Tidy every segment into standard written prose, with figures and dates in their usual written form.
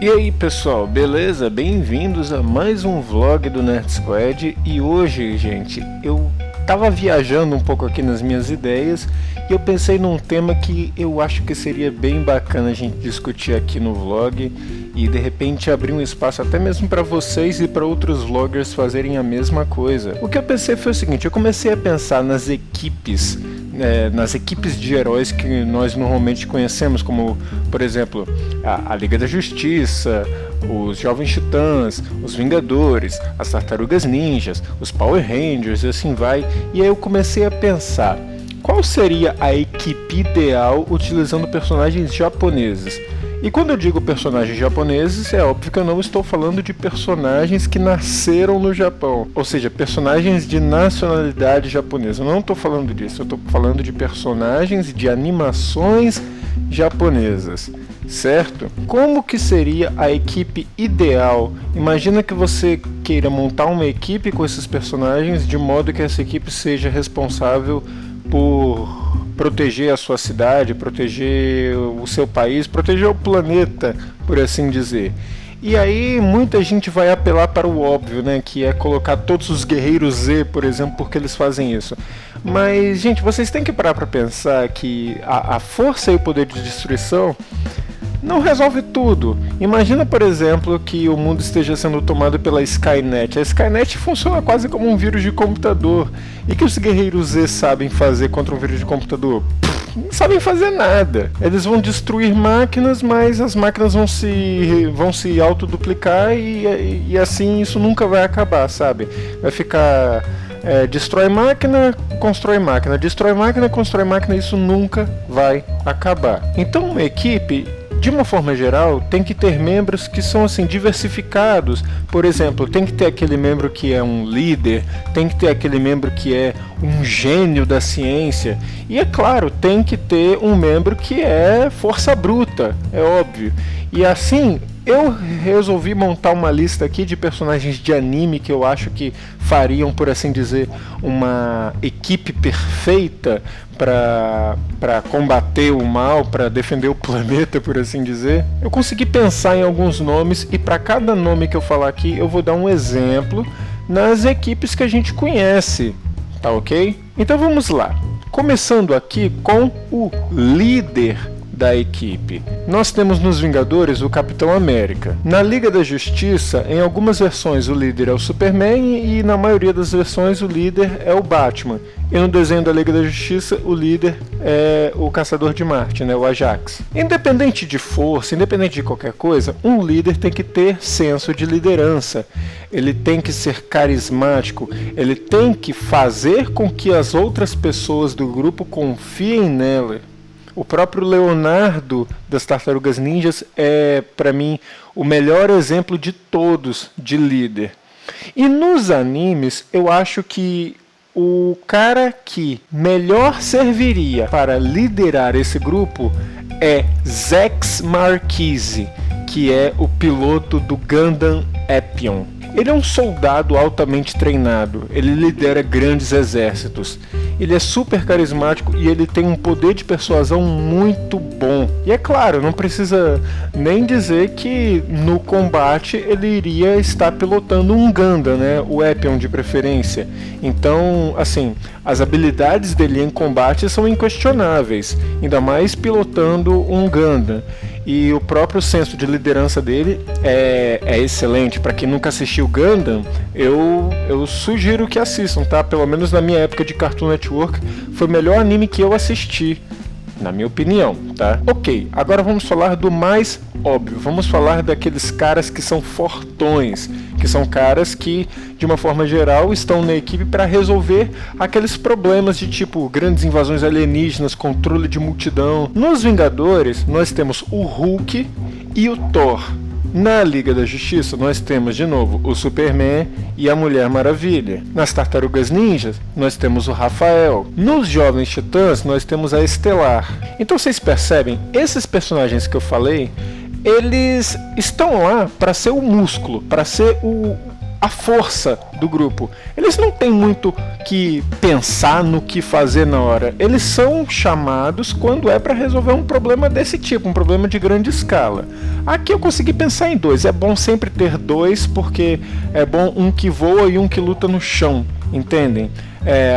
E aí pessoal, beleza? Bem-vindos a mais um vlog do Nerd Squad. E hoje, gente, eu tava viajando um pouco aqui nas minhas ideias e eu pensei num tema que eu acho que seria bem bacana a gente discutir aqui no vlog e de repente abrir um espaço até mesmo para vocês e para outros vloggers fazerem a mesma coisa. O que eu pensei foi o seguinte: eu comecei a pensar nas equipes de heróis que nós normalmente conhecemos, como, por exemplo, a Liga da Justiça, os Jovens Titãs, os Vingadores, as Tartarugas Ninjas, os Power Rangers e assim vai. E aí eu comecei a pensar, qual seria a equipe ideal utilizando personagens japoneses? E quando eu digo personagens japoneses, é óbvio que eu não estou falando de personagens que nasceram no Japão, ou seja, personagens de nacionalidade japonesa. Eu não estou falando disso, eu estou falando de personagens de animações japonesas, certo? Como que seria a equipe ideal? Imagina que você queira montar uma equipe com esses personagens de modo que essa equipe seja responsável por proteger a sua cidade, proteger o seu país, proteger o planeta, por assim dizer. E aí muita gente vai apelar para o óbvio, né, que é colocar todos os guerreiros Z, por exemplo, porque eles fazem isso. Mas, gente, vocês têm que parar para pensar que a força e o poder de destruição não resolve tudo. Imagina, por exemplo, que o mundo esteja sendo tomado pela Skynet. A Skynet funciona quase como um vírus de computador. E que os guerreiros Z sabem fazer contra um vírus de computador? Não sabem fazer nada. Eles vão destruir máquinas, mas as máquinas vão se autoduplicar e assim isso nunca vai acabar, sabe? Vai ficar destrói máquina, constrói máquina, destrói máquina, constrói máquina, isso nunca vai acabar. Então uma equipe, de uma forma geral, tem que ter membros que são assim diversificados. Por exemplo, tem que ter aquele membro que é um líder, tem que ter aquele membro que é um gênio da ciência e, é claro, tem que ter um membro que é força bruta, é óbvio. E assim, eu resolvi montar uma lista aqui de personagens de anime que eu acho que fariam, por assim dizer, uma equipe perfeita para combater o mal, para defender o planeta, por assim dizer. Eu consegui pensar em alguns nomes e para cada nome que eu falar aqui eu vou dar um exemplo nas equipes que a gente conhece, tá ok? Então vamos lá. Começando aqui com o líder da equipe. Nós temos nos Vingadores o Capitão América. Na Liga da Justiça, em algumas versões o líder é o Superman e na maioria das versões o líder é o Batman. E no desenho da Liga da Justiça o líder é o Caçador de Marte, né, o Ajax. Independente de força, independente de qualquer coisa, um líder tem que ter senso de liderança. Ele tem que ser carismático, ele tem que fazer com que as outras pessoas do grupo confiem nela. O próprio Leonardo das Tartarugas Ninjas é, para mim, o melhor exemplo de todos de líder. E nos animes, eu acho que o cara que melhor serviria para liderar esse grupo é Zechs Marquise, que é o piloto do Gundam Epyon. Ele é um soldado altamente treinado, ele lidera grandes exércitos. Ele é super carismático e ele tem um poder de persuasão muito bom. E é claro, não precisa nem dizer que no combate ele iria estar pilotando um Gundam, né? O Epyon de preferência. Então, assim, as habilidades dele em combate são inquestionáveis, ainda mais pilotando um Gundam. E o próprio senso de liderança dele é excelente. Para quem nunca assistiu Gundam, eu sugiro que assistam, tá? Pelo menos na minha época de Cartoon Network, foi o melhor anime que eu assisti, na minha opinião, tá? Ok, agora vamos falar do mais óbvio. Vamos falar daqueles caras que são fortões, que são caras que, de uma forma geral, estão na equipe para resolver aqueles problemas de tipo grandes invasões alienígenas, controle de multidão. Nos Vingadores, nós temos o Hulk e o Thor. Na Liga da Justiça, nós temos de novo o Superman e a Mulher Maravilha. Nas Tartarugas Ninjas, nós temos o Rafael. Nos Jovens Titãs, nós temos a Estelar. Então vocês percebem, esses personagens que eu falei, eles estão lá para ser o músculo, para ser a força do grupo. Eles não têm muito que pensar no que fazer na hora. Eles são chamados quando é para resolver um problema desse tipo, um problema de grande escala. Aqui eu consegui pensar em dois. É bom sempre ter dois, porque é bom um que voa e um que luta no chão, entendem?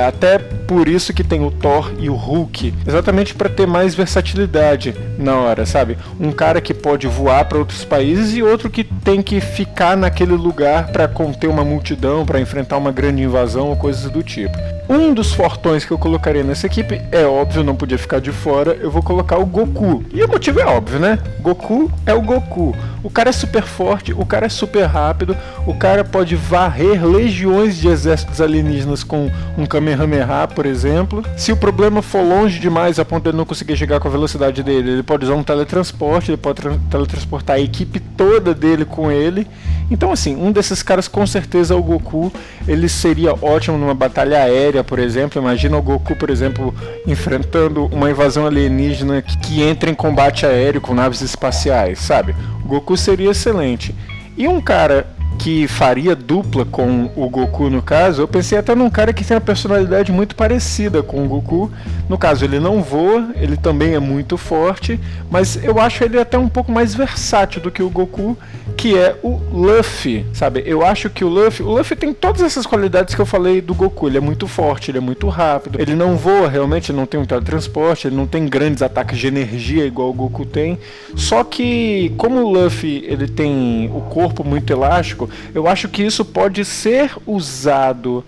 Até por isso que tem o Thor e o Hulk, exatamente para ter mais versatilidade na hora, sabe? Um cara que pode voar para outros países e outro que tem que ficar naquele lugar para conter uma multidão, para enfrentar uma grande invasão ou coisas do tipo. Um dos fortões que eu colocaria nessa equipe, é óbvio, não podia ficar de fora, eu vou colocar o Goku. E o motivo é óbvio, né? Goku é o Goku. O cara é super forte, o cara é super rápido, o cara pode varrer legiões de exércitos alienígenas com um Kamehameha, por exemplo. Se o problema for longe demais a ponto de ele não conseguir chegar com a velocidade dele, ele pode usar um teletransporte, ele pode teletransportar a equipe toda dele com ele. Então assim, um desses caras com certeza é o Goku. Ele seria ótimo numa batalha aérea, por exemplo. Imagina o Goku, por exemplo, enfrentando uma invasão alienígena que entra em combate aéreo com naves espaciais, sabe? O Goku seria excelente. E um cara que faria dupla com o Goku, no caso, eu pensei até num cara que tem uma personalidade muito parecida com o Goku. No caso, ele não voa, ele também é muito forte, mas eu acho ele até um pouco mais versátil do que o Goku, que é o Luffy, sabe? Eu acho que o Luffy tem todas essas qualidades que eu falei do Goku. Ele é muito forte, ele é muito rápido, ele não voa realmente, ele não tem um teletransporte, ele não tem grandes ataques de energia igual o Goku tem. Só que, como o Luffy ele tem o corpo muito elástico, eu acho que isso pode ser usado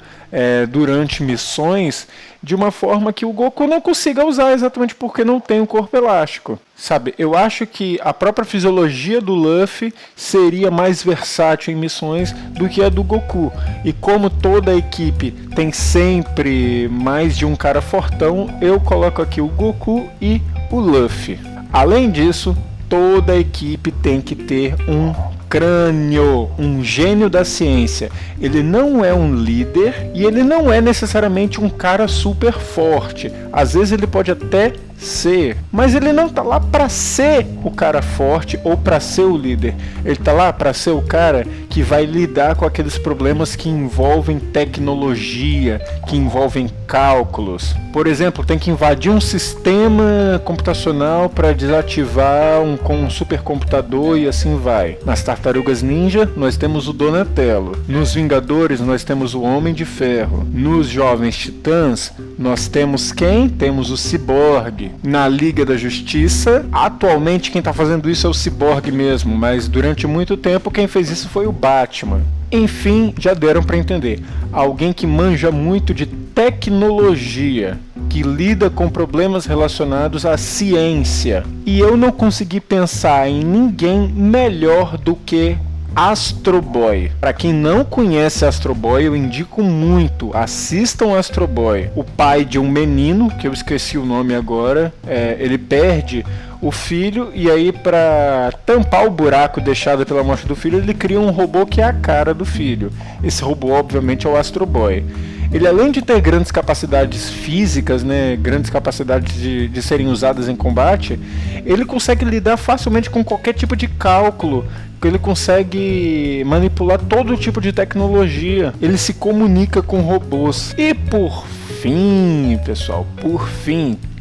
durante missões de uma forma que o Goku não consiga usar, exatamente porque não tem um corpo elástico, sabe? Eu acho que a própria fisiologia do Luffy seria mais versátil em missões do que a do Goku. E como toda a equipe tem sempre mais de um cara fortão, eu coloco aqui o Goku e o Luffy. Além disso, toda a equipe tem que ter um crânio, um gênio da ciência. Ele não é um líder e ele não é necessariamente um cara super forte. Às vezes ele pode até ser, mas ele não tá lá para ser o cara forte ou para ser o líder. Ele tá lá para ser o cara que vai lidar com aqueles problemas que envolvem tecnologia, que envolvem cálculos. Por exemplo, tem que invadir um sistema computacional para desativar um supercomputador e assim vai. Nas Tartarugas Ninja, nós temos o Donatello. Nos Vingadores, nós temos o Homem de Ferro. Nos Jovens Titãs, nós temos quem? Temos o Cyborg. Na Liga da Justiça, atualmente quem está fazendo isso é o Cyborg mesmo, mas durante muito tempo quem fez isso foi o Batman. Enfim, já deram para entender. Alguém que manja muito de tecnologia, que lida com problemas relacionados à ciência. E eu não consegui pensar em ninguém melhor do que Astro Boy. Para quem não conhece Astro Boy, eu indico muito, assistam Astro Boy. O pai de um menino, que eu esqueci o nome agora, ele perde o filho e aí para tampar o buraco deixado pela morte do filho, ele cria um robô que é a cara do filho. Esse robô obviamente é o Astro Boy. Ele, além de ter grandes capacidades físicas, né, grandes capacidades de serem usadas em combate, ele consegue lidar facilmente com qualquer tipo de cálculo. Ele consegue manipular todo tipo de tecnologia. Ele se comunica com robôs. E por fim, pessoal,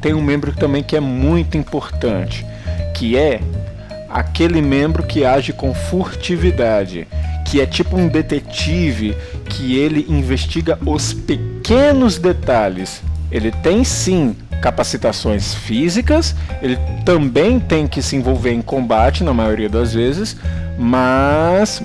tem um membro também que é muito importante, que é aquele membro que age com furtividade, que é tipo um detetive, que ele investiga os pequenos detalhes. Ele tem sim capacitações físicas, ele também tem que se envolver em combate na maioria das vezes, mas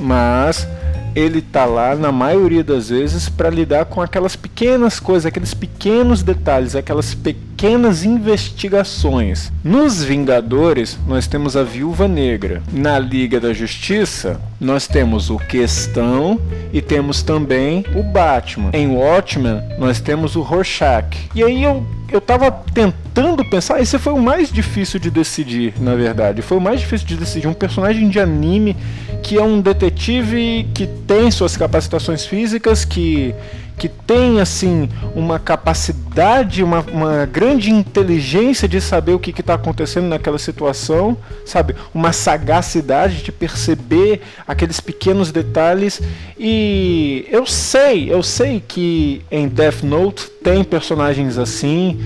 ele tá lá na maioria das vezes para lidar com aquelas pequenas coisas, aqueles pequenos detalhes, aquelas pequenas investigações. Nos Vingadores, nós temos a Viúva Negra. Na Liga da Justiça, nós temos o Questão e temos também o Batman. Em Watchmen, nós temos o Rorschach. E aí eu tava tentando pensar, esse foi o mais difícil de decidir, na verdade. Foi o mais difícil de decidir um personagem de anime que é um detetive que tem suas capacitações físicas, que que tem assim uma capacidade, uma grande inteligência de saber o que está acontecendo naquela situação, sabe? Uma sagacidade de perceber aqueles pequenos detalhes. E eu sei que em Death Note tem personagens assim,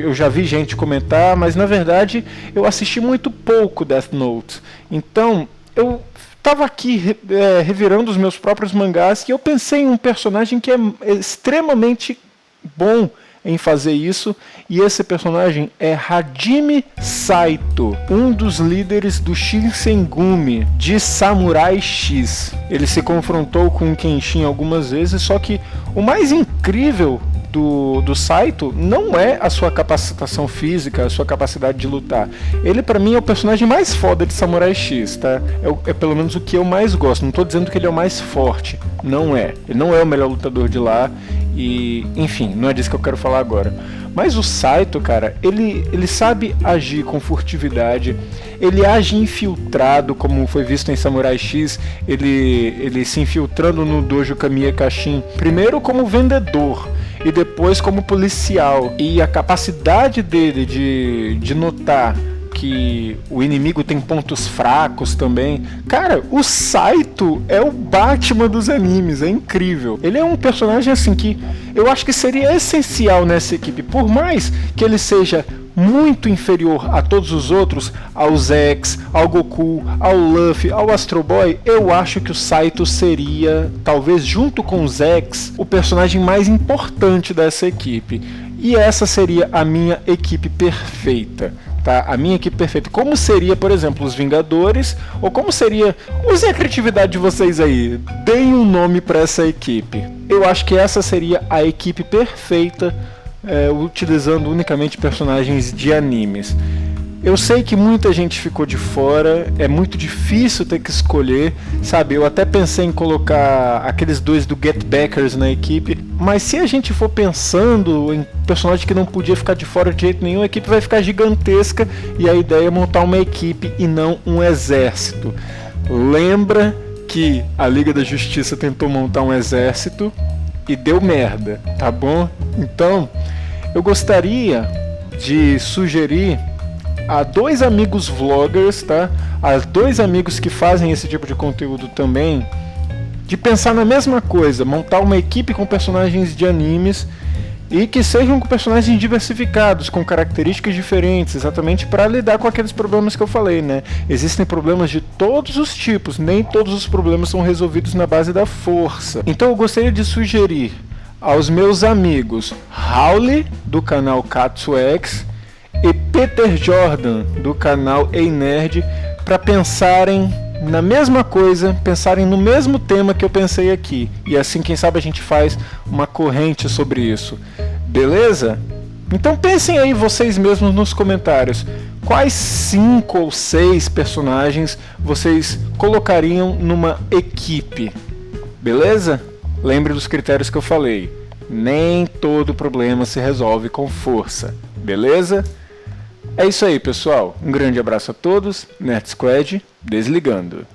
eu já vi gente comentar, mas na verdade eu assisti muito pouco Death Note. Então eu estava aqui revirando os meus próprios mangás e eu pensei em um personagem que é extremamente bom em fazer isso, e esse personagem é Hajime Saito, um dos líderes do Shinsengumi de Samurai X. Ele se confrontou com o Kenshin algumas vezes, só que o mais incrível do Saito não é a sua capacitação física, a sua capacidade de lutar. Ele, pra mim, é o personagem mais foda de Samurai X, tá? É pelo menos o que eu mais gosto. Não tô dizendo que ele é o mais forte. Não é. Ele não é o melhor lutador de lá. E, enfim, não é disso que eu quero falar agora. Mas o Saito, cara, ele sabe agir com furtividade. Ele age infiltrado, como foi visto em Samurai X. Ele se infiltrando no dojo Kamiya Kashin. Primeiro como vendedor e depois como policial. E a capacidade dele de notar que o inimigo tem pontos fracos também. Cara, o Saito é o Batman dos animes, é incrível. Ele é um personagem assim que eu acho que seria essencial nessa equipe, por mais que ele seja muito inferior a todos os outros, ao Zex, ao Goku, ao Luffy, ao Astro Boy. Eu acho que o Saito seria, talvez junto com o Zex, o personagem mais importante dessa equipe. E essa seria a minha equipe perfeita. Tá? A minha equipe perfeita. Como seria, por exemplo, os Vingadores? Ou como seria... Usem a criatividade de vocês aí. Deem um nome para essa equipe. Eu acho que essa seria a equipe perfeita, utilizando unicamente personagens de animes. Eu sei que muita gente ficou de fora, é muito difícil ter que escolher, sabe? Eu até pensei em colocar aqueles dois do Get Backers na equipe, mas se a gente for pensando em personagem que não podia ficar de fora de jeito nenhum, a equipe vai ficar gigantesca e a ideia é montar uma equipe e não um exército. Lembra que a Liga da Justiça tentou montar um exército e deu merda, tá bom? Então, eu gostaria de sugerir a dois amigos vloggers, tá? A dois amigos que fazem esse tipo de conteúdo também, de pensar na mesma coisa, montar uma equipe com personagens de animes e que sejam com personagens diversificados, com características diferentes, exatamente para lidar com aqueles problemas que eu falei, né? Existem problemas de todos os tipos, nem todos os problemas são resolvidos na base da força. Então eu gostaria de sugerir aos meus amigos Howley, do canal KatsuX, e Peter Jordan, do canal Ei Nerd, para pensarem na mesma coisa, pensarem no mesmo tema que eu pensei aqui. E assim, quem sabe a gente faz uma corrente sobre isso. Beleza? Então pensem aí vocês mesmos nos comentários. Quais 5 ou 6 personagens vocês colocariam numa equipe? Beleza? Lembre dos critérios que eu falei. Nem todo problema se resolve com força. Beleza? É isso aí, pessoal. Um grande abraço a todos. Nerd Squad, desligando.